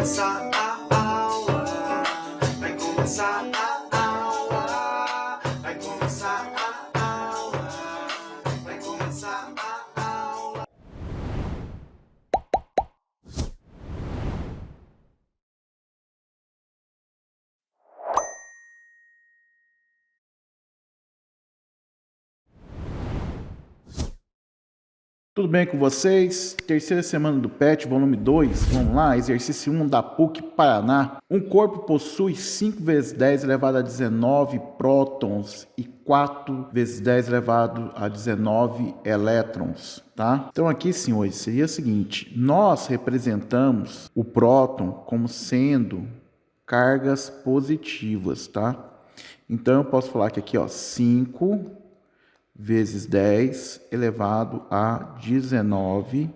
começar a aula, vai começar a aula, vai começar a aula, vai começar a aula. Tudo bem com vocês? Terceira semana do PET, volume 2. Vamos lá, exercício 1 da PUC Paraná. Um corpo possui 5 vezes 10 elevado a 19 prótons e 4 vezes 10 elevado a 19 elétrons, tá? Então aqui, senhores, seria o seguinte: nós representamos o próton como sendo cargas positivas, tá? Então eu posso falar que aqui, ó, 5 vezes 10 elevado a 19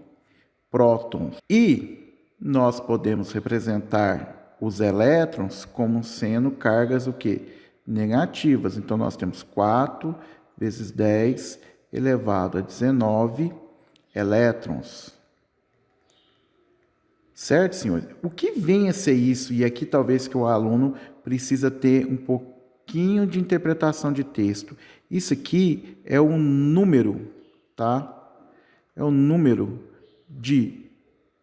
prótons. E nós podemos representar os elétrons como sendo cargas o quê? Negativas. Então nós temos 4 vezes 10 elevado a 19 elétrons. Certo, senhores? O que vem a ser isso? E aqui talvez que o aluno precisa ter um pouquinho de interpretação de texto. Isso aqui é um número, tá? É um número de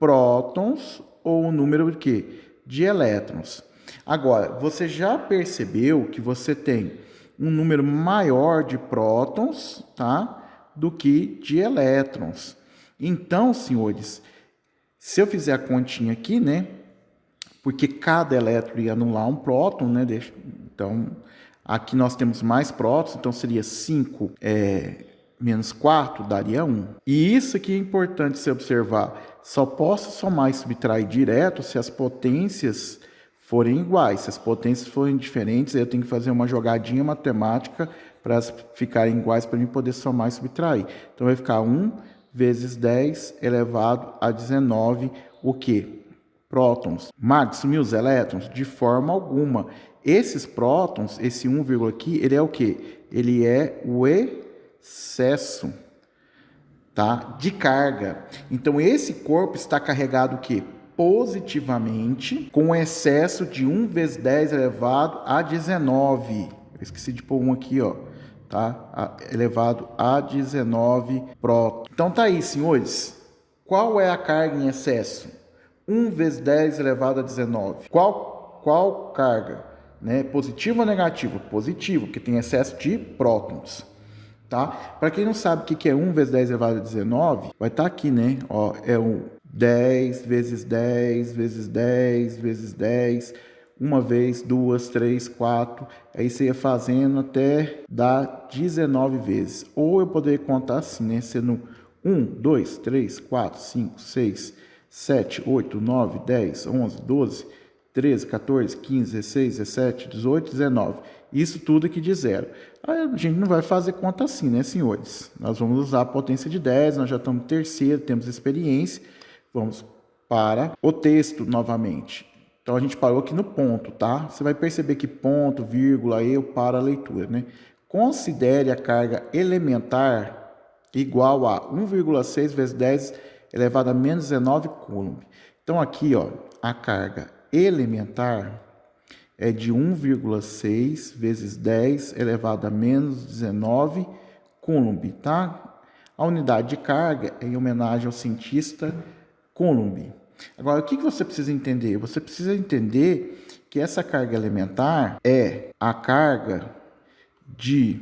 prótons ou um número de quê? De elétrons. Agora, você já percebeu que você tem um número maior de prótons, tá? Do que de elétrons. Então, senhores, se eu fizer a continha aqui, né? Porque cada elétron ia anular um próton, né? Então, aqui nós temos mais prótons, então seria 5 menos 4 daria 1. E isso aqui é importante se observar. Só posso somar e subtrair direto se as potências forem iguais. Se as potências forem diferentes, eu tenho que fazer uma jogadinha matemática para elas ficarem iguais para mim poder somar e subtrair. Então vai ficar 1 vezes 10 elevado a 19, o quê? Prótons. Marcos, sumiu os elétrons? De forma alguma. Esses prótons, esse 1, aqui, ele é o quê? Ele é o excesso, tá? De carga. Então, esse corpo está carregado o quê? Positivamente, com excesso de 1 vezes 10 elevado a 19. Eu esqueci de pôr um aqui, ó. Tá? Elevado a 19 prótons. Então tá aí, senhores. Qual é a carga em excesso? 1 vezes 10 elevado a 19. Qual carga? Né? Positivo ou negativo? Positivo, porque tem excesso de prótons. Tá? Para quem não sabe o que é 1 vezes 10 elevado a 19, vai estar aqui, né? Ó, é o 10 vezes 10 vezes 10 vezes 10, uma vez, duas, três, quatro. Aí você ia fazendo até dar 19 vezes. Ou eu poderia contar assim, né? Sendo 1, 2, 3, 4, 5, 6, 7, 8, 9, 10, 11, 12, 13, 14, 15, 16, 17, 18, 19. Isso tudo aqui de zero. A gente não vai fazer conta assim, né, senhores? Nós vamos usar a potência de 10, nós já estamos no terceiro, temos experiência. Vamos para o texto novamente. Então, a gente parou aqui no ponto, tá? Você vai perceber que ponto, vírgula, eu para a leitura, né? Considere a carga elementar igual a 1,6 vezes 10 elevado a menos 19 coulomb. Então, aqui, ó, a carga elementar é de 1,6 vezes 10 elevado a menos 19 coulomb, tá? A unidade de carga é em homenagem ao cientista Coulomb. Agora, o que você precisa entender? Você precisa entender que essa carga elementar é a carga de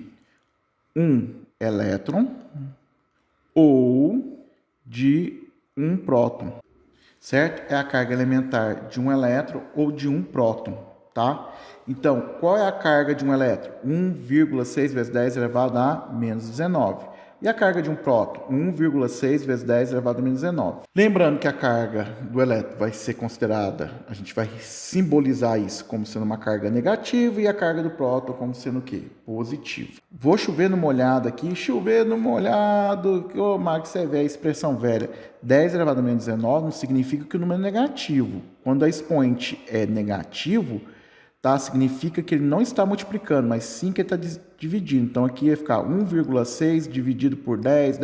um elétron ou de um próton, certo? É a carga elementar de um elétron ou de um próton, tá? Então, qual é a carga de um elétron? 1,6 vezes 10 elevado a menos 19. E a carga de um próton? 1,6 vezes 10 elevado a menos 19. Lembrando que a carga do elétron vai ser considerada, a gente vai simbolizar isso como sendo uma carga negativa e a carga do próton como sendo o quê? Positiva. Vou chover no molhado aqui, chover no molhado, ô Marcos, você vê a expressão velha. 10 elevado a menos 19 não significa que o número é negativo. Quando a expoente é negativo, tá? Significa que ele não está multiplicando, mas sim que ele está dividindo. Então, aqui ia ficar 1,6 dividido por 10,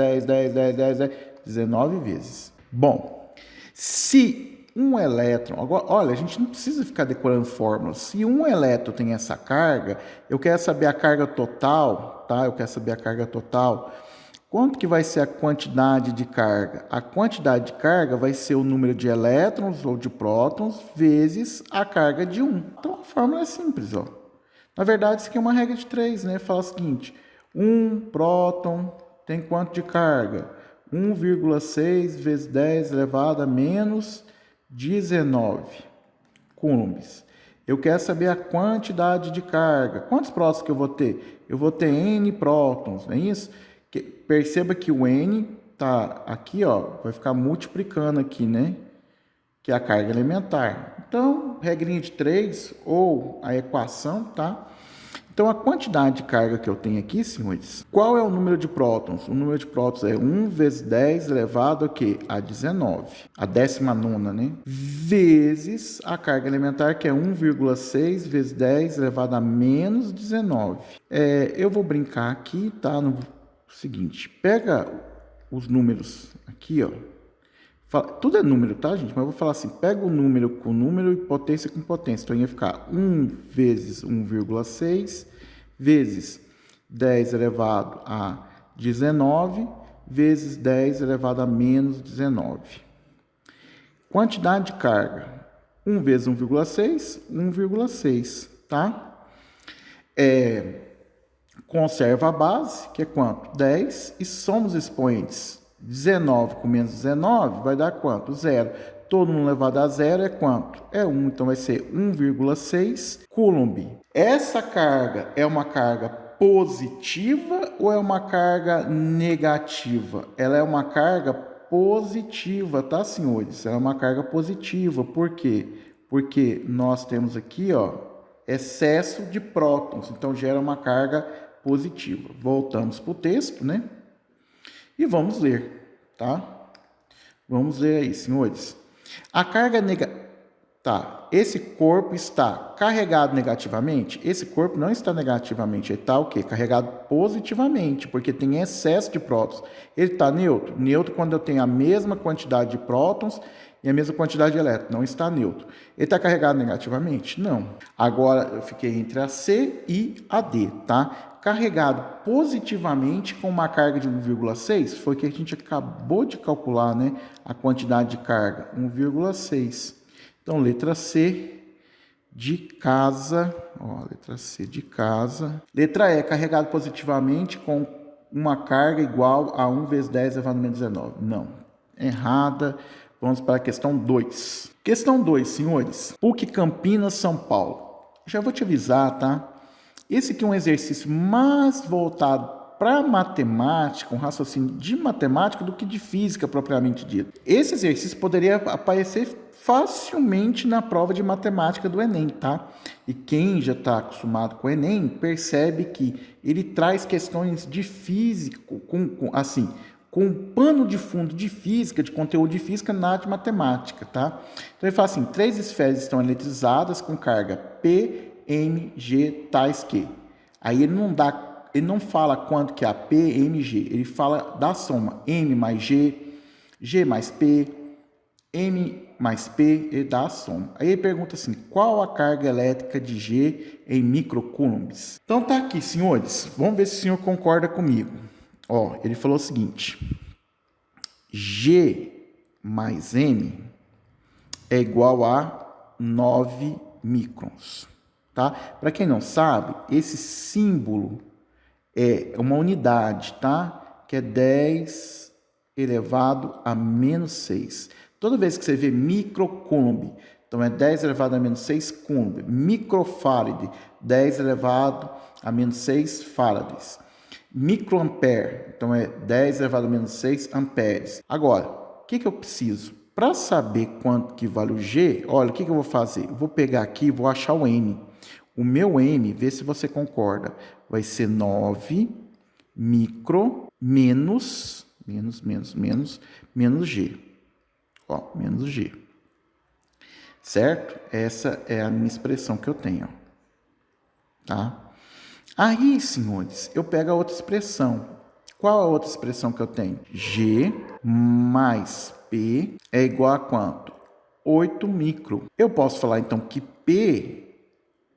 19 vezes. Bom, se um elétron... Agora, olha, a gente não precisa ficar decorando fórmulas. Se um elétron tem essa carga, eu quero saber a carga total, tá? Eu quero saber a carga total. Quanto que vai ser a quantidade de carga? A quantidade de carga vai ser o número de elétrons ou de prótons vezes a carga de 1. Então, a fórmula é simples, ó. Na verdade, isso aqui é uma regra de 3, né? Fala o seguinte, 1 próton tem quanto de carga? 1,6 vezes 10 elevado a menos 19 coulombs. Eu quero saber a quantidade de carga. Quantos prótons que eu vou ter? Eu vou ter N prótons, não é isso? Perceba que o N tá aqui, ó, vai ficar multiplicando aqui, né? Que é a carga elementar. Então, regrinha de 3 ou a equação, tá? Então, a quantidade de carga que eu tenho aqui, senhores, qual é o número de prótons? O número de prótons é 1 vezes 10 elevado a quê? A 19. A 19ª, né? Vezes a carga elementar, que é 1,6 vezes 10 elevado a menos 19. Eu vou brincar aqui, tá? No seguinte, pega os números aqui, ó. Tudo é número, tá, gente? Mas eu vou falar assim, pega o número com número e potência com potência. Então, ia ficar 1 vezes 1,6 vezes 10 elevado a 19 vezes 10 elevado a menos 19. Quantidade de carga, 1 vezes 1,6, 1,6, tá? Conserva a base, que é quanto? 10, e soma os expoentes. 19 com menos 19 vai dar quanto? 0. Todo mundo elevado a 0 é quanto? É 1, então vai ser 1,6 coulomb. Essa carga é uma carga positiva ou é uma carga negativa? Ela é uma carga positiva, tá, senhores? Ela é uma carga positiva. Por quê? Porque nós temos aqui, ó, excesso de prótons, então gera uma carga positiva. Voltamos para o texto, né? E vamos ler, tá? Vamos ler aí, senhores. A carga negativa... Tá, esse corpo está carregado negativamente? Esse corpo não está negativamente, ele está o quê? Carregado positivamente, porque tem excesso de prótons. Ele está neutro? Neutro quando eu tenho a mesma quantidade de prótons e a mesma quantidade de elétrons. Não está neutro. Ele está carregado negativamente? Não. Agora, eu fiquei entre a C e a D, tá? Carregado positivamente com uma carga de 1,6, foi que a gente acabou de calcular, né? A quantidade de carga, 1,6. Então, letra C de casa, ó, letra C de casa. Letra E, carregado positivamente com uma carga igual a 1 vezes 10 elevado a menos 19. Não, errada. Vamos para a questão 2. Questão 2, senhores. PUC Campinas, São Paulo. Já vou te avisar, tá? Esse aqui é um exercício mais voltado para matemática, um raciocínio de matemática do que de física propriamente dito. Esse exercício poderia aparecer facilmente na prova de matemática do Enem, tá? E quem já está acostumado com o Enem percebe que ele traz questões de física, com um pano de fundo de física, de conteúdo de física na área de matemática, tá? Então ele fala assim, 3 esferas estão eletrizadas com carga P, M, G, tais que. Aí ele não fala quanto que é a P, M, G, ele fala da soma M mais G, G mais P, M mais P, ele dá a soma. Aí ele pergunta assim, qual a carga elétrica de G em microcoulombs? Então tá aqui, senhores, vamos ver se o senhor concorda comigo. Ó, ele falou o seguinte, G mais M é igual a 9 microns. Tá? Para quem não sabe, esse símbolo é uma unidade, tá? Que é 10 elevado a menos 6. Toda vez que você vê microcoulomb, então é 10 elevado a menos 6 coulomb. Microfarad, 10 elevado a menos 6 farads. Microampere, então é 10 elevado a menos 6 amperes. Agora, o que eu preciso? Para saber quanto que vale o G, olha, o que eu vou fazer? Eu vou pegar aqui e vou achar o M. O meu M, vê se você concorda, vai ser 9 micro menos G. Ó, menos G. Certo? Essa é a minha expressão que eu tenho. Tá? Aí, senhores, eu pego a outra expressão. Qual a outra expressão que eu tenho? G mais P é igual a quanto? 8 micro. Eu posso falar então que P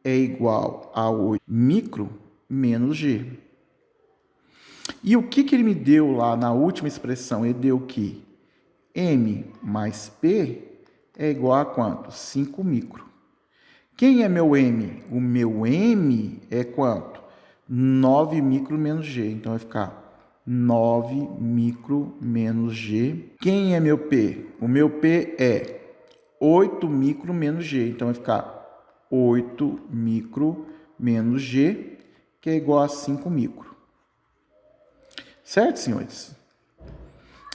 é igual a 8 micro menos G. E o que ele me deu lá na última expressão? Ele deu que M mais P é igual a quanto? 5 micro. Quem é meu M? O meu M é quanto? 9 micro menos G. Então, vai ficar 9 micro menos G. Quem é meu P? O meu P é 8 micro menos G. Então, vai ficar 8 micro menos G, que é igual a 5 micro. Certo, senhores?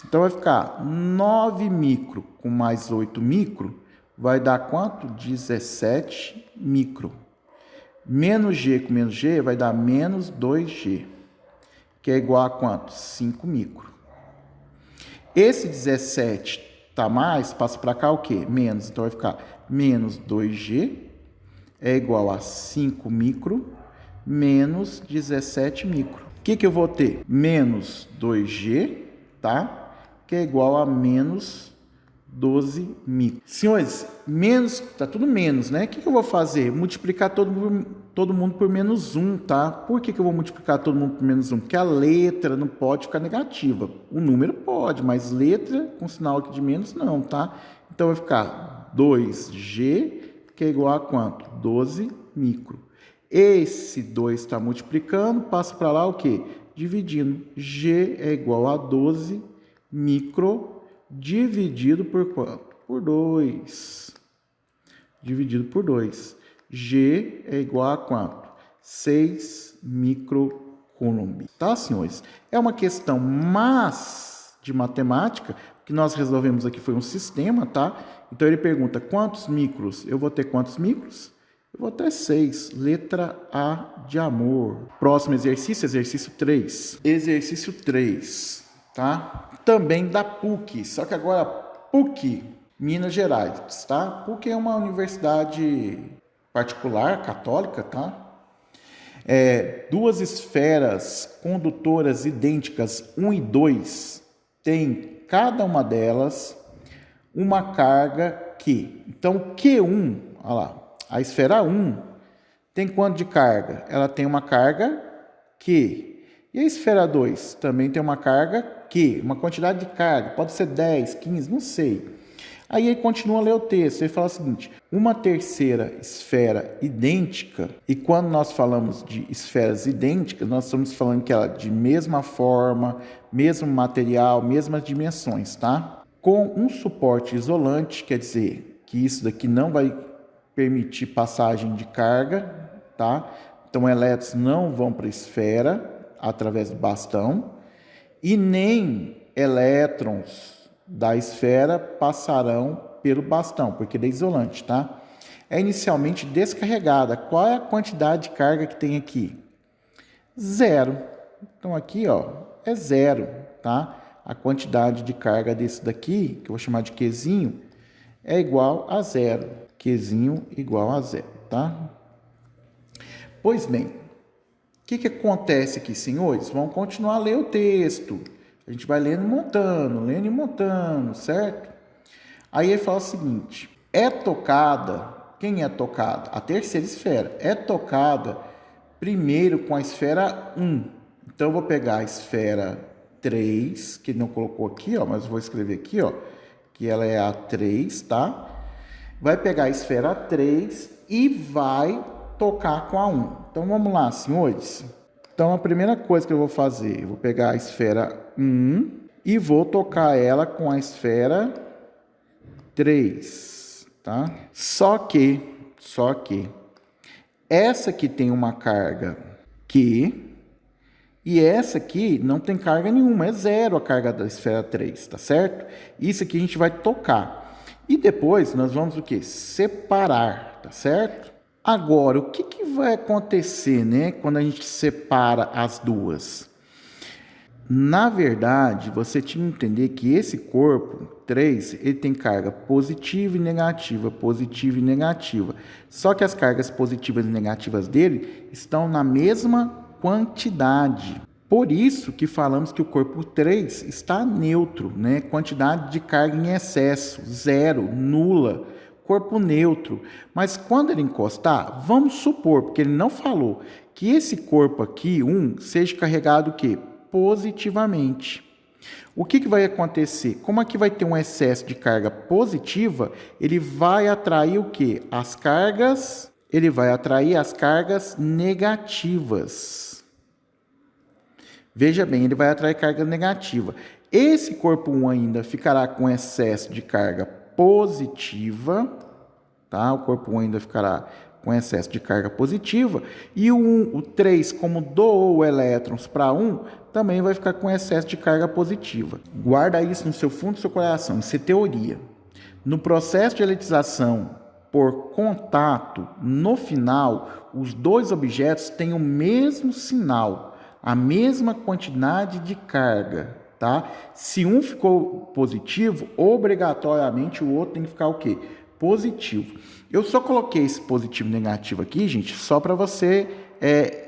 Então, vai ficar 9 micro com mais 8 micro, vai dar quanto? 17 micro. Menos G com menos G vai dar menos 2G, que é igual a quanto? 5 micro. Esse 17 tá mais, passa para cá o quê? Menos. Então, vai ficar menos 2G é igual a 5 micro menos 17 micro. O que eu vou ter? Menos 2G, tá? Que é igual a menos 12 micro. Senhores, menos, tá tudo menos, né? O que eu vou fazer? Multiplicar todo mundo por menos 1, tá? Por que eu vou multiplicar todo mundo por menos 1? Porque a letra não pode ficar negativa. O número pode, mas letra com sinal aqui de menos não, tá? Então, vai ficar 2G, que é igual a quanto? 12 micro. Esse 2 está multiplicando, passa para lá o quê? Dividindo. G é igual a 12 micro dividido por quanto? Por 2. Dividido por 2. G é igual a quanto? 6 microcoulomb. Tá, senhores? É uma questão mais de matemática. O que nós resolvemos aqui foi um sistema, tá? Então, ele pergunta quantos micros? Eu vou ter quantos micros? Eu vou ter 6. Letra A de amor. Próximo exercício, exercício 3. Exercício 3, tá? Também da PUC, só que agora PUC, Minas Gerais, tá? PUC é uma universidade particular, católica, tá? Duas esferas condutoras idênticas, 1 e 2, tem cada uma delas uma carga Q. Então, Q1, olha lá, a esfera 1 tem quanto de carga? Ela tem uma carga Q. E a esfera 2 também tem uma carga Q, uma quantidade de carga, pode ser 10, 15, não sei. Aí ele continua a ler o texto, ele fala o seguinte: uma terceira esfera idêntica, e quando nós falamos de esferas idênticas, nós estamos falando que ela é de mesma forma, mesmo material, mesmas dimensões, tá? Com um suporte isolante, quer dizer que isso daqui não vai permitir passagem de carga, tá? Então, elétrons não vão para a esfera através do bastão, e nem elétrons da esfera passarão pelo bastão, porque ele é isolante, tá? É inicialmente descarregada. Qual é a quantidade de carga que tem aqui? 0. Então, aqui, ó, é 0, tá? A quantidade de carga desse daqui, que eu vou chamar de Qzinho, é igual a 0. Qzinho igual a 0, tá? Pois bem, o que acontece aqui, senhores? Vamos continuar a ler o texto. A gente vai lendo e montando, certo? Aí ele fala o seguinte: é tocada, quem é tocada? A terceira esfera. É tocada primeiro com a esfera 1. Então, eu vou pegar a esfera 3, que ele não colocou aqui, ó, mas eu vou escrever aqui, ó, que ela é a 3, tá? Vai pegar a esfera 3 e vai tocar com a 1. Então, vamos lá, senhores. Então, a primeira coisa que eu vou fazer, eu vou pegar a esfera 1 e vou tocar ela com a esfera 3, tá? Só que, essa aqui tem uma carga Q e essa aqui não tem carga nenhuma, é 0 a carga da esfera 3, tá certo? Isso aqui a gente vai tocar. E depois nós vamos o quê? Separar, tá certo? Agora, o que vai acontecer, né, quando a gente separa as duas? Na verdade, você tinha que entender que esse corpo 3, ele tem carga positiva e negativa, positiva e negativa. Só que as cargas positivas e negativas dele estão na mesma quantidade. Por isso que falamos que o corpo 3 está neutro, né? Quantidade de carga em excesso, zero, nula, corpo neutro. Mas quando ele encostar, vamos supor, porque ele não falou, que esse corpo aqui, 1, seja carregado o quê? Positivamente. O que vai acontecer? Como aqui vai ter um excesso de carga positiva, ele vai atrair o quê? As cargas, ele vai atrair as cargas negativas. Veja bem, ele vai atrair carga negativa. Esse corpo 1 ainda ficará com excesso de carga positiva, tá? O corpo 1 ainda ficará com excesso de carga positiva. E o 3, como doou elétrons para 1, também vai ficar com excesso de carga positiva. Guarda isso no seu fundo do seu coração, isso é teoria. No processo de eletrização por contato, no final, os dois objetos têm o mesmo sinal, a mesma quantidade de carga, tá? Se um ficou positivo, obrigatoriamente o outro tem que ficar o quê? Positivo. Eu só coloquei esse positivo e negativo aqui, gente, só para você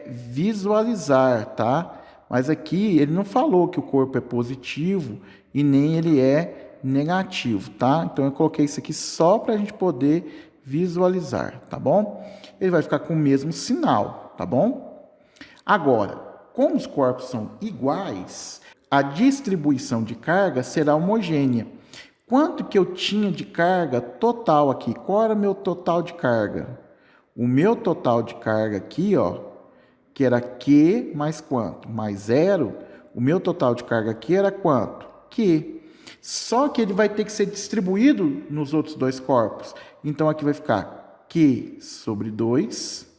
visualizar, tá? Mas aqui ele não falou que o corpo é positivo e nem ele é negativo, tá? Então eu coloquei isso aqui só para a gente poder visualizar, tá bom? Ele vai ficar com o mesmo sinal, tá bom? Agora, como os corpos são iguais, a distribuição de carga será homogênea. Quanto que eu tinha de carga total aqui? Qual era o meu total de carga? O meu total de carga aqui, ó, que era Q mais quanto? Mais 0. O meu total de carga aqui era quanto? Q. Só que ele vai ter que ser distribuído nos outros dois corpos. Então, aqui vai ficar Q sobre 2.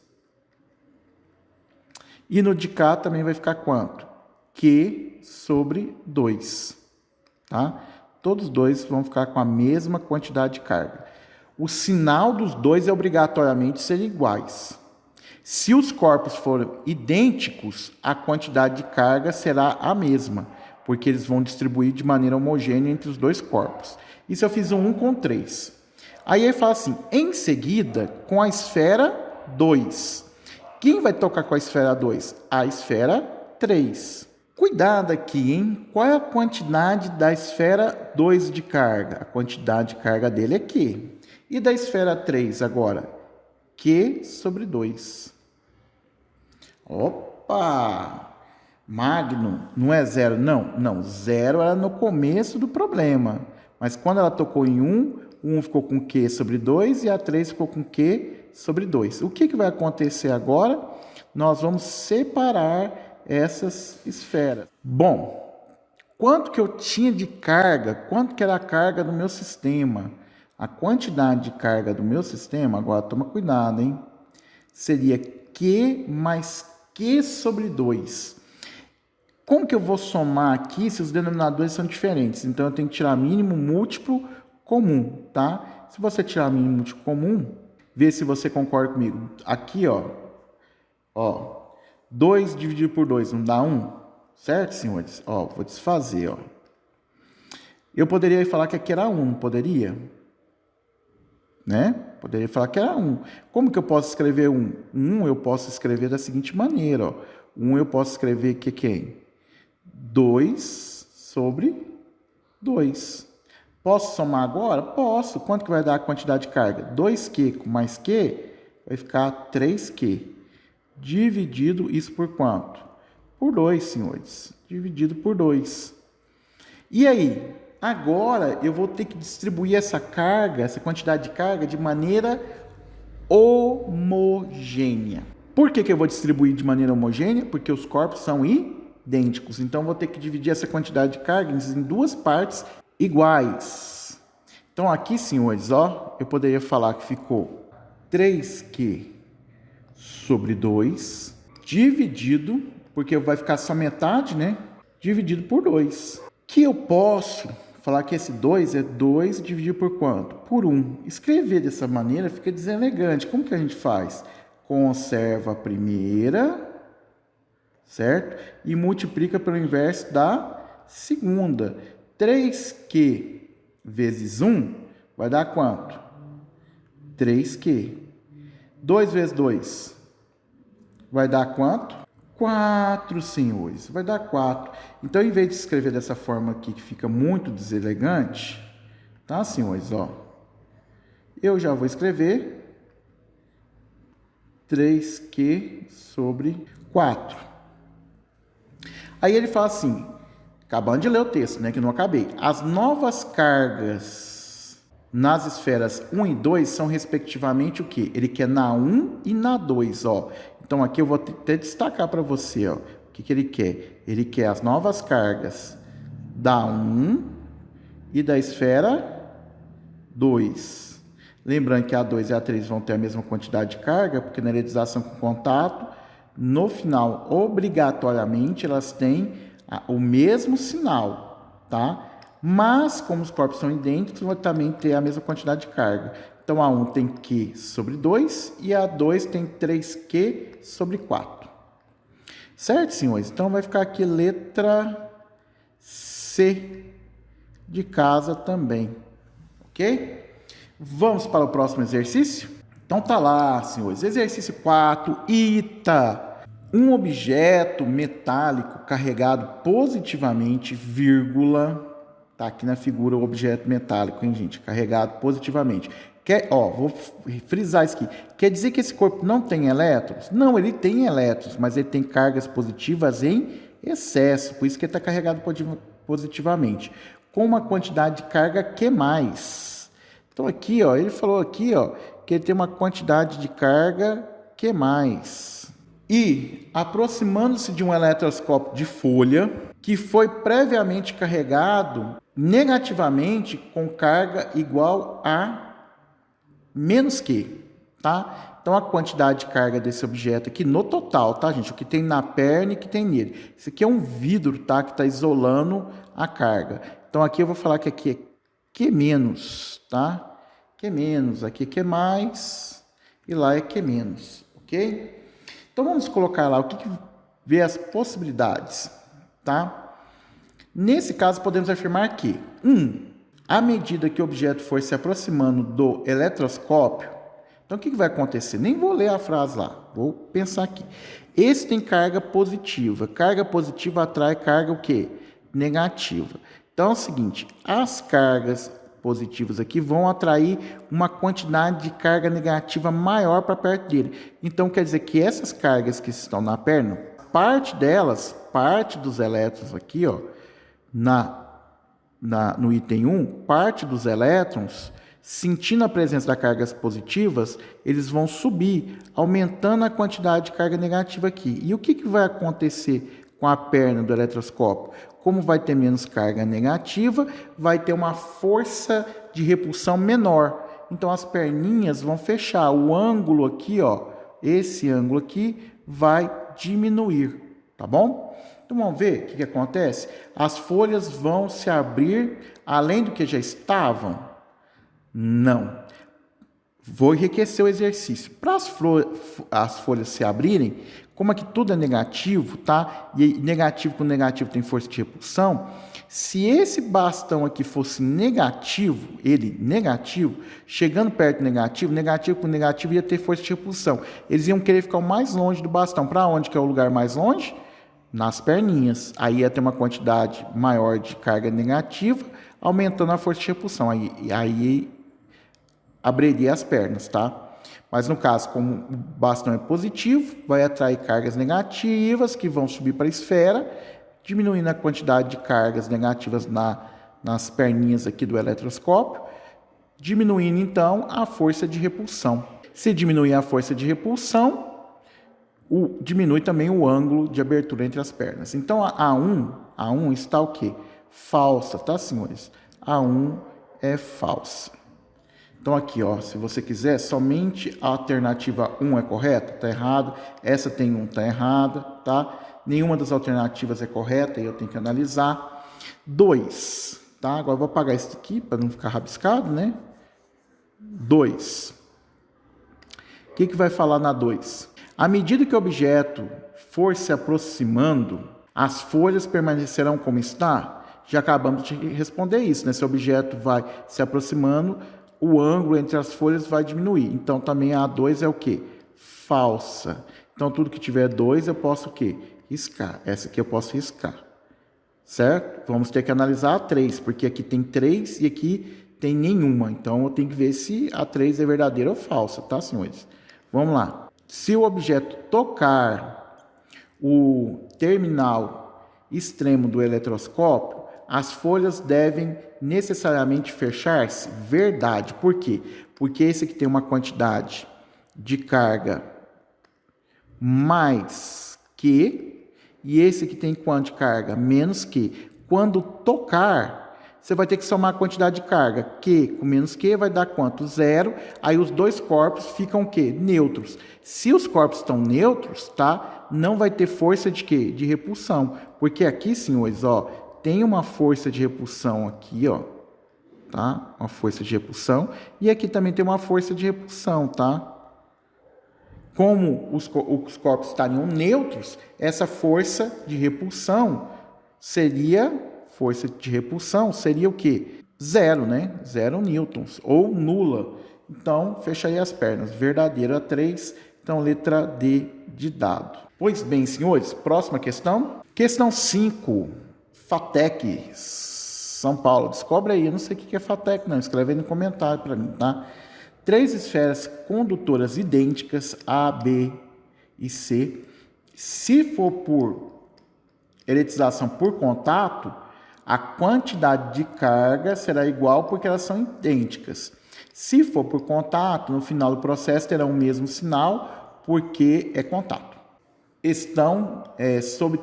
E no de cá também vai ficar quanto? Q sobre 2. Tá? Todos os dois vão ficar com a mesma quantidade de carga. O sinal dos dois é obrigatoriamente ser iguais. Se os corpos forem idênticos, a quantidade de carga será a mesma, porque eles vão distribuir de maneira homogênea entre os dois corpos. Isso eu fiz um 1 com 3. Aí ele fala assim, em seguida, com a esfera 2. Quem vai tocar com a esfera 2? A esfera 3. Cuidado aqui, hein? Qual é a quantidade da esfera 2 de carga? A quantidade de carga dele é Q. E da esfera 3 agora? Q sobre 2. Opa! Magno, não é 0, não. Não, 0 era no começo do problema. Mas quando ela tocou em 1, o 1 ficou com Q sobre 2 e a 3 ficou com Q sobre 2. O que vai acontecer agora? Nós vamos separar essas esferas. Bom, quanto que eu tinha de carga? Quanto que era a carga do meu sistema? A quantidade de carga do meu sistema, agora toma cuidado, hein? Seria Q mais Q sobre 2. Como que eu vou somar aqui se os denominadores são diferentes? Então, eu tenho que tirar mínimo, múltiplo, comum, tá? Se você tirar mínimo, múltiplo, comum, vê se você concorda comigo. Aqui, ó, 2 dividido por 2 não dá 1? Certo, senhores? Ó, vou desfazer, ó. Eu poderia falar que aqui era 1, não poderia? Né? Poderia falar que era 1. Como que eu posso escrever 1? 1 eu posso escrever da seguinte maneira, ó. 1 eu posso escrever que quem? 2 sobre 2. Posso somar agora? Posso. Quanto que vai dar a quantidade de carga? 2Q mais Q vai ficar 3Q. Dividido isso por quanto? Por 2, senhores. Dividido por 2. E aí? Agora eu vou ter que distribuir essa carga, essa quantidade de carga, de maneira homogênea. Por que eu vou distribuir de maneira homogênea? Porque os corpos são idênticos. Então, eu vou ter que dividir essa quantidade de carga em duas partes iguais. Então, aqui, senhores, ó, eu poderia falar que ficou 3Q sobre 2, dividido, porque vai ficar só metade, né? Dividido por 2. Que eu posso falar que esse 2 é 2 dividido por quanto? Por 1. Escrever dessa maneira fica deselegante. Como que a gente faz? Conserva a primeira, certo? E multiplica pelo inverso da segunda. 3Q vezes 1 vai dar quanto? 3Q. 2 vezes 2 vai dar quanto? 4, senhores. Vai dar 4. Então, em vez de escrever dessa forma aqui, que fica muito deselegante, tá, senhores? Ó, eu já vou escrever 3Q sobre 4. Aí ele fala assim, acabando de ler o texto, né, que eu não acabei. As novas cargas nas esferas 1 e 2 são respectivamente o quê? Ele quer na 1 e na 2, ó. Então aqui eu vou até destacar para você, ó, o que ele quer. Ele quer as novas cargas da 1 e da esfera 2. Lembrando que a 2 e a 3 vão ter a mesma quantidade de carga, porque na elettrização com contato, no final, obrigatoriamente, elas têm o mesmo sinal, tá? Mas, como os corpos são idênticos, vai também ter a mesma quantidade de carga. Então, a 1 tem Q sobre 2 e a 2 tem 3Q sobre 4. Certo, senhores? Então, vai ficar aqui letra C de casa também. Ok? Vamos para o próximo exercício? Então, tá lá, senhores. Exercício 4, ita. Um objeto metálico carregado positivamente, vírgula, tá aqui na figura o objeto metálico, hein, gente? Carregado positivamente. Vou frisar isso aqui. Quer dizer que esse corpo não tem elétrons? Não, ele tem elétrons, mas ele tem cargas positivas em excesso, por isso que ele está carregado positivamente, com uma quantidade de carga Q+. Então aqui, ó, ele falou aqui, ó, que ele tem uma quantidade de carga Q+. E, aproximando-se de um eletroscópio de folha, que foi previamente carregado negativamente com carga igual a menos Q, tá? Então, a quantidade de carga desse objeto aqui no total, tá, gente? O que tem na perna e o que tem nele. Isso aqui é um vidro, tá? Que está isolando a carga. Então, aqui eu vou falar que aqui é Q-, tá? Q-, aqui é Q+, e lá é Q-, ok? Então, vamos colocar lá o que vê as possibilidades, tá? Nesse caso, podemos afirmar que, à medida que o objeto for se aproximando do eletroscópio, então o que vai acontecer? Nem vou ler a frase lá, vou pensar aqui. Esse tem carga positiva. Carga positiva atrai carga o quê? Negativa. Então é o seguinte, as cargas positivas aqui vão atrair uma quantidade de carga negativa maior para perto dele. Então quer dizer que essas cargas que estão na perna, parte dos elétrons aqui, ó, no item 1, parte dos elétrons, sentindo a presença das cargas positivas, eles vão subir, aumentando a quantidade de carga negativa aqui. E o que vai acontecer com a perna do eletroscópio? Como vai ter menos carga negativa, vai ter uma força de repulsão menor. Então, as perninhas vão fechar. O ângulo aqui, ó, esse ângulo aqui, vai diminuir, tá bom? Então, vamos ver o que acontece? As folhas vão se abrir além do que já estavam? Não. Vou enriquecer o exercício. Para as folhas se abrirem, como aqui tudo é negativo, tá? E negativo com negativo tem força de repulsão. Se esse bastão aqui fosse negativo, chegando perto do negativo com negativo ia ter força de repulsão. Eles iam querer ficar o mais longe do bastão. Para onde que é o lugar mais longe? Nas perninhas. Aí ia ter uma quantidade maior de carga negativa, aumentando a força de repulsão. Aí abriria as pernas, tá? Mas no caso, como o bastão é positivo, vai atrair cargas negativas que vão subir para a esfera, diminuindo a quantidade de cargas negativas nas perninhas aqui do eletroscópio, diminuindo então a força de repulsão. Se diminuir a força de repulsão, diminui também o ângulo de abertura entre as pernas. Então a A1 está o quê? Falsa, tá, senhores? A1 é falsa. Então aqui, ó, se você quiser, somente a alternativa 1 é correta, tá errado. Essa tem 1, tá errada, tá? Nenhuma das alternativas é correta e eu tenho que analisar. 2, tá? Agora eu vou apagar isso aqui para não ficar rabiscado, né? 2. O que vai falar na 2? À medida que o objeto for se aproximando, as folhas permanecerão como está? Já acabamos de responder isso, né? Se o objeto vai se aproximando, o ângulo entre as folhas vai diminuir. Então, também a A2 é o quê? falsa. Então, tudo que tiver 2 eu posso o quê? Riscar. Essa aqui eu posso riscar. Certo? Vamos ter que analisar a 3, porque aqui tem 3 e aqui tem nenhuma. Então, eu tenho que ver se a 3 é verdadeira ou falsa, tá, senhores? Vamos lá. Se o objeto tocar o terminal extremo do eletroscópio, as folhas devem necessariamente fechar-se? Verdade. Por quê? Porque esse aqui tem uma quantidade de carga mais que, e esse aqui tem quanto de carga? Menos que. Quando tocar, você vai ter que somar a quantidade de carga. Q com menos Q vai dar quanto? 0. Aí os dois corpos ficam o quê? Neutros. Se os corpos estão neutros, tá? Não vai ter força de quê? De repulsão. Porque aqui, senhores, ó, tem uma força de repulsão aqui, ó. Tá? Uma força de repulsão. E aqui também tem uma força de repulsão, tá? Como os corpos estariam neutros, essa força de repulsão seria o quê? 0, né? 0 newtons, ou nula. Então, fecha aí as pernas. Verdadeira 3, então letra D de dado. Pois bem, senhores, próxima questão. Questão 5, FATEC, São Paulo. Descobre aí, eu não sei o que é FATEC, não. Escreve aí no comentário para mim, tá? 3 esferas condutoras idênticas, A, B e C. Se for por eletização por contato, a quantidade de carga será igual porque elas são idênticas. Se for por contato, no final do processo terão o mesmo sinal porque é contato. Estão sob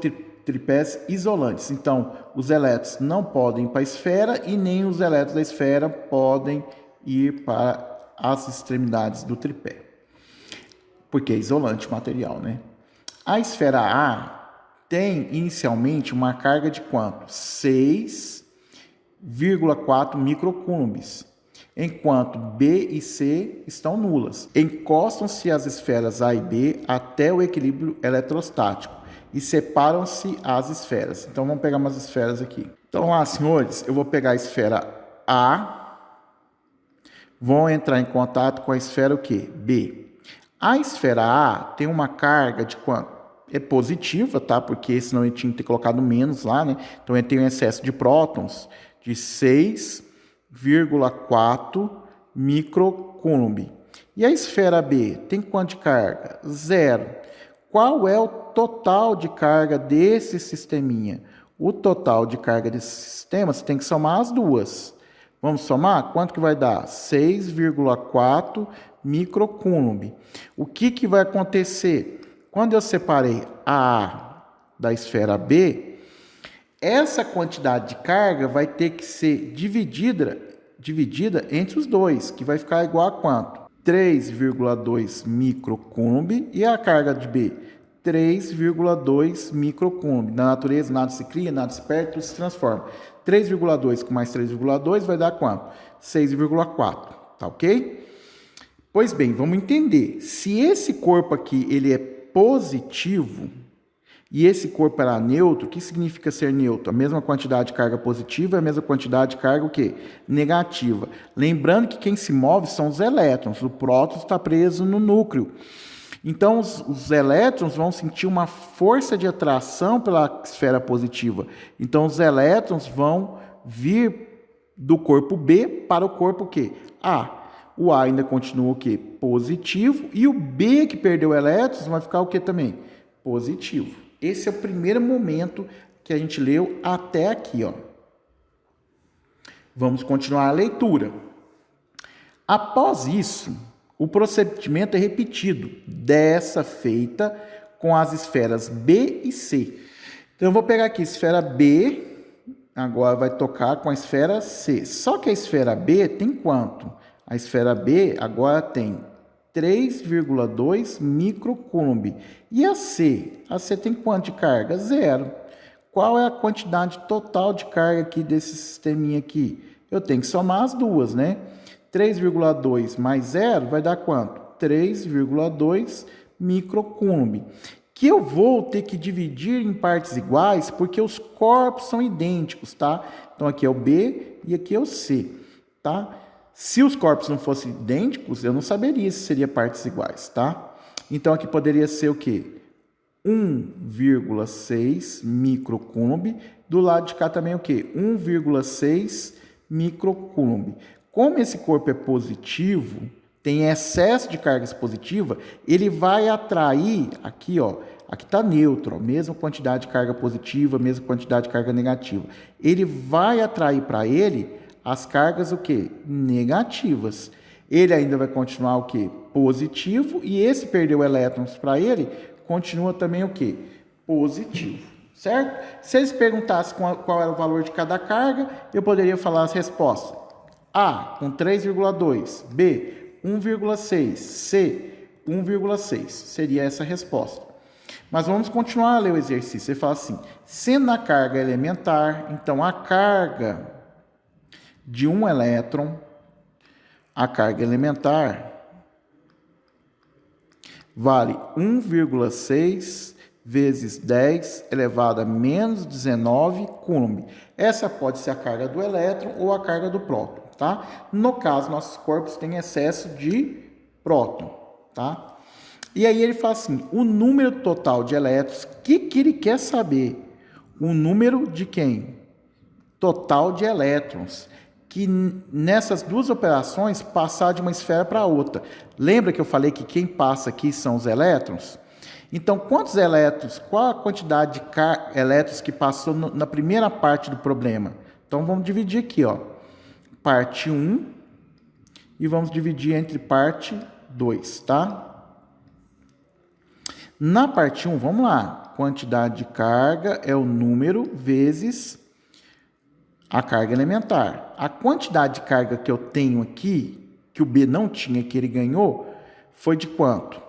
tripés isolantes. Então, os elétrons não podem ir para a esfera e nem os elétrons da esfera podem ir para as extremidades do tripé, porque é isolante o material, né? A esfera A tem inicialmente uma carga de quanto? 6,4 microcoulombs, enquanto B e C estão nulas. Encostam-se as esferas A e B até o equilíbrio eletrostático e separam-se as esferas. Então, vamos pegar umas esferas aqui. Então, lá, senhores, eu vou pegar a esfera A, vão entrar em contato com a esfera o quê? B. A esfera A tem uma carga de quanto? É positiva, tá? Porque senão eu tinha que ter colocado menos lá, né? Então, eu tenho um excesso de prótons de 6,4 microcoulomb. E a esfera B tem quanto de carga? 0. Qual é o total de carga desse sisteminha? O total de carga desse sistema, você tem que somar as duas. Vamos somar? Quanto que vai dar? 6,4 microcoulomb. O que vai acontecer? Quando eu separei a A da esfera B, essa quantidade de carga vai ter que ser dividida entre os dois, que vai ficar igual a quanto? 3,2 microcoulomb. E a carga de B? 3,2 microcoulomb. Na natureza, nada se cria, nada se perde, tudo se transforma. 3,2 com mais 3,2 vai dar quanto? 6,4. Tá ok? Pois bem, vamos entender. Se esse corpo aqui ele é positivo e esse corpo era neutro, o que significa ser neutro? A mesma quantidade de carga positiva e a mesma quantidade de carga o quê? Negativa. Lembrando que quem se move são os elétrons. O próton está preso no núcleo. Então, os elétrons vão sentir uma força de atração pela esfera positiva. Então, os elétrons vão vir do corpo B para o corpo quê? A. O A ainda continua o quê? Positivo. E o B, que perdeu elétrons, vai ficar o quê também? Positivo. Esse é o primeiro momento que a gente leu até aqui, ó. Vamos continuar a leitura. Após isso, o procedimento é repetido, dessa feita com as esferas B e C. Então, eu vou pegar aqui a esfera B, agora vai tocar com a esfera C. Só que a esfera B tem quanto? A esfera B agora tem 3,2 microcoulomb. E a C? A C tem quanto de carga? 0. Qual é a quantidade total de carga aqui desse sisteminha aqui? Eu tenho que somar as duas, né? 3,2 mais 0 vai dar quanto? 3,2 microcoulomb. Que eu vou ter que dividir em partes iguais porque os corpos são idênticos, tá? Então, aqui é o B e aqui é o C, tá? Se os corpos não fossem idênticos, eu não saberia se seria partes iguais, tá? Então, aqui poderia ser o quê? 1,6 microcoulomb. Do lado de cá também o quê? 1,6 microcoulomb. Como esse corpo é positivo, tem excesso de carga positiva, ele vai atrair, aqui ó, aqui está neutro, ó, mesma quantidade de carga positiva, mesma quantidade de carga negativa. Ele vai atrair para ele as cargas o quê? Negativas. Ele ainda vai continuar o quê? Positivo, e esse perdeu elétrons para ele, continua também o quê? Positivo, certo? Se eles perguntassem qual era o valor de cada carga, eu poderia falar as respostas. A, com 3,2. B, 1,6. C, 1,6. Seria essa a resposta. Mas vamos continuar a ler o exercício. Você fala assim, sendo a carga elementar, então a carga de um elétron, a carga elementar, vale 1,6 vezes 10 elevado a menos 19 coulomb. Essa pode ser a carga do elétron ou a carga do próton, tá? No caso, nossos corpos têm excesso de próton, tá? E aí ele fala assim, o número total de elétrons, o que ele quer saber? O número de quem? Total de elétrons, que nessas duas operações passar de uma esfera para outra. Lembra que eu falei que quem passa aqui são os elétrons? Então, quantos elétrons, qual a quantidade de elétrons que passou na primeira parte do problema? Então, vamos dividir aqui, ó, parte 1 e vamos dividir entre parte 2, tá? Na parte 1, vamos lá, quantidade de carga é o número vezes a carga elementar. A quantidade de carga que eu tenho aqui, que o B não tinha, que ele ganhou, foi de quanto?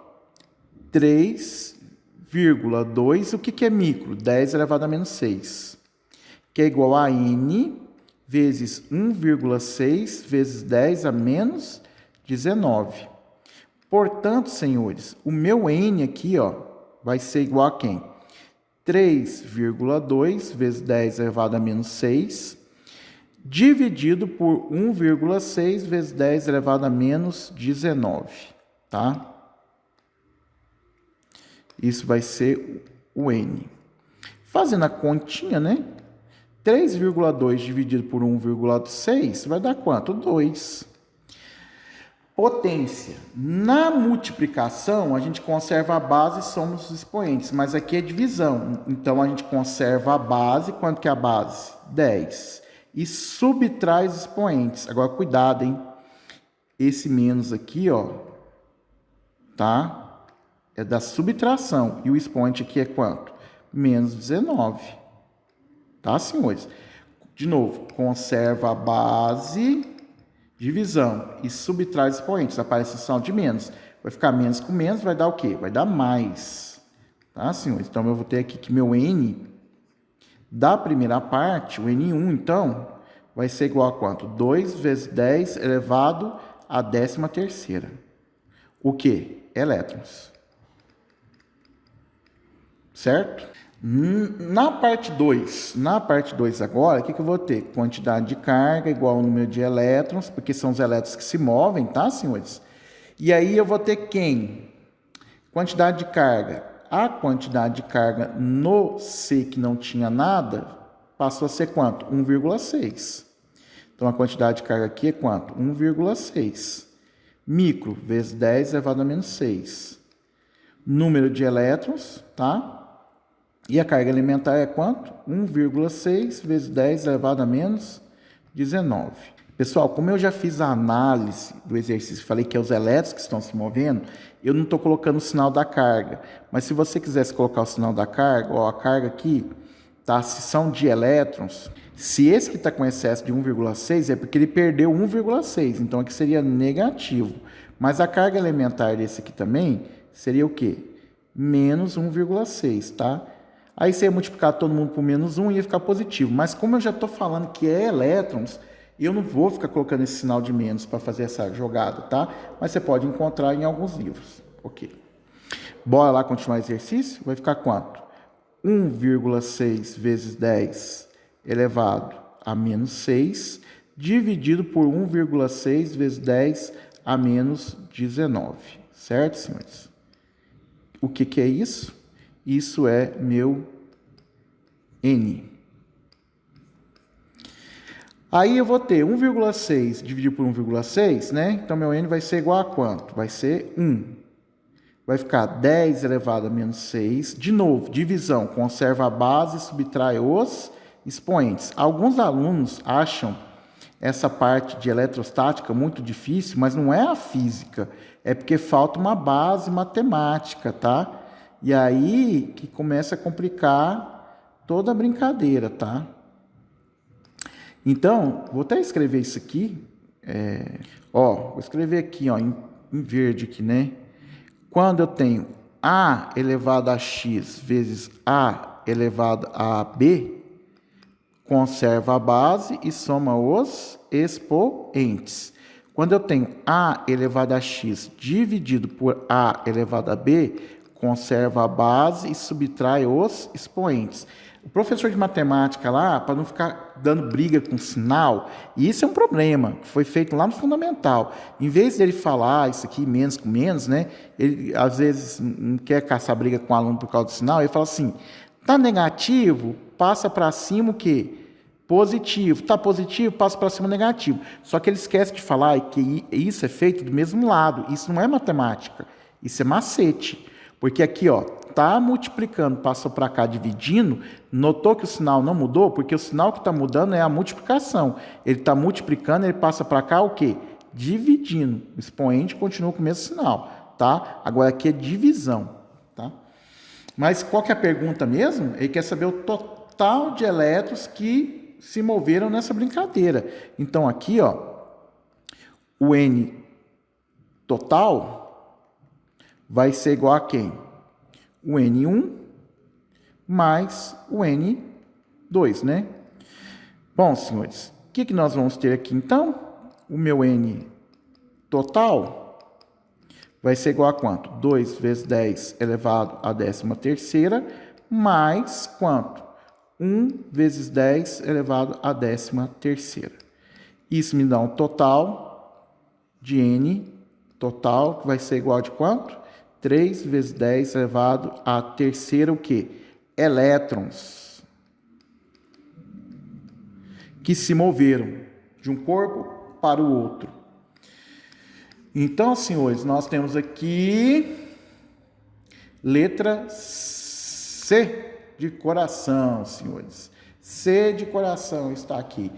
3,2, o que é micro? 10 elevado a menos 6, que é igual a N vezes 1,6 vezes 10 a menos 19. Portanto, senhores, o meu N aqui, ó, vai ser igual a quem? 3,2 vezes 10 elevado a menos 6, dividido por 1,6 vezes 10 elevado a menos 19, tá? Isso vai ser o N. Fazendo a continha, né? 3,2 dividido por 1,6 vai dar quanto? 2. Potência. Na multiplicação, a gente conserva a base e somos os expoentes, mas aqui é divisão. Então, a gente conserva a base. Quanto que é a base? 10. E subtrai os expoentes. Agora, cuidado, hein? Esse menos aqui, ó, tá? É da subtração. E o expoente aqui é quanto? Menos 19. Tá, senhores? De novo, conserva a base, divisão, e subtrai os expoentes. Aparece o sinal de menos. Vai ficar menos com menos, vai dar o quê? Vai dar mais. Tá, senhores? Então, eu vou ter aqui que meu N da primeira parte, o N1, então, vai ser igual a quanto? 2 vezes 10 elevado à 13ª. O quê? Elétrons. Certo? Na parte 2 agora, o que eu vou ter? Quantidade de carga igual ao número de elétrons, porque são os elétrons que se movem, tá, senhores? E aí eu vou ter quem? Quantidade de carga. A quantidade de carga no C que não tinha nada, passou a ser quanto? 1,6. Então, a quantidade de carga aqui é quanto? 1,6. Micro vezes 10 elevado a menos 6. Número de elétrons, tá? E a carga elementar é quanto? 1,6 vezes 10 elevado a menos 19. Pessoal, como eu já fiz a análise do exercício, falei que é os elétrons que estão se movendo, eu não estou colocando o sinal da carga. Mas se você quisesse colocar o sinal da carga, ó, a carga aqui, tá? Se são de elétrons, se esse que está com excesso de 1,6 é porque ele perdeu 1,6, então aqui seria negativo. Mas a carga elementar desse aqui também seria o quê? Menos 1,6, tá? Aí você ia multiplicar todo mundo por menos 1 e ia ficar positivo. Mas como eu já estou falando que é elétrons, eu não vou ficar colocando esse sinal de menos para fazer essa jogada, tá? Mas você pode encontrar em alguns livros. Ok. Bora lá continuar o exercício? Vai ficar quanto? 1,6 vezes 10 elevado a menos 6, dividido por 1,6 vezes 10 a menos 19. Certo, senhores? o que que é isso? Isso é meu N. Aí eu vou ter 1,6 dividido por 1,6, né? Então, meu N vai ser igual a quanto? Vai ser 1. Vai ficar 10 elevado a menos 6. De novo, divisão. Conserva a base e subtrai os expoentes. Alguns alunos acham essa parte de eletrostática muito difícil, mas não é a física. É porque falta uma base matemática, tá? E aí que começa a complicar toda a brincadeira, tá? Então, vou até escrever isso aqui. Vou escrever aqui, ó, em verde aqui, né? Quando eu tenho A elevado a X vezes A elevado a B, conserva a base e soma os expoentes. Quando eu tenho A elevado a X dividido por A elevado a B, conserva a base e subtrai os expoentes. O professor de matemática lá, para não ficar dando briga com sinal, e isso é um problema, que foi feito lá no fundamental. Em vez dele falar isso aqui, menos com menos, né? Ele às vezes não quer caçar briga com o aluno por causa do sinal, ele fala assim, tá negativo, passa para cima o quê? Positivo. Tá positivo, passa para cima negativo. Só que ele esquece de falar que isso é feito do mesmo lado. Isso não é matemática, isso é macete. Porque aqui, ó, tá multiplicando, passou para cá dividindo, notou que o sinal não mudou? Porque o sinal que está mudando é a multiplicação. Ele está multiplicando, ele passa para cá o quê? Dividindo. O expoente continua com o mesmo sinal, tá? Agora aqui é divisão, tá? Mas qual que é a pergunta mesmo? Ele quer saber o total de elétrons que se moveram nessa brincadeira. Então aqui, ó, o N total vai ser igual a quem? O N1 mais o N2, né? Bom, senhores, o que nós vamos ter aqui, então? O meu N total vai ser igual a quanto? 2 vezes 10 elevado à 13ª, mais quanto? 1 vezes 10 elevado à 13ª. Isso me dá um total de N total, que vai ser igual de quanto? 3 vezes 10 elevado à terceira, o quê? Elétrons. Que se moveram de um corpo para o outro. Então, senhores, nós temos aqui letra C de coração, senhores. C de coração está aqui.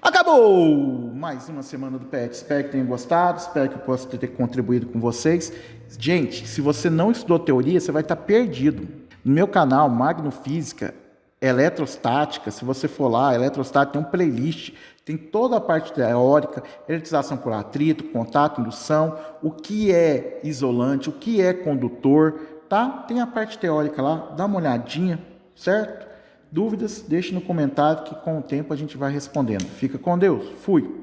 Acabou mais uma semana do PET. Espero que tenham gostado, espero que eu possa ter contribuído com vocês. Gente, se você não estudou teoria, você vai estar perdido. No meu canal, Magno Física, Eletrostática, se você for lá, Eletrostática tem um playlist, tem toda a parte teórica, eletrização por atrito, contato, indução, o que é isolante, o que é condutor, tá? Tem a parte teórica lá, dá uma olhadinha, certo? Dúvidas, deixe no comentário que com o tempo a gente vai respondendo. Fica com Deus. Fui!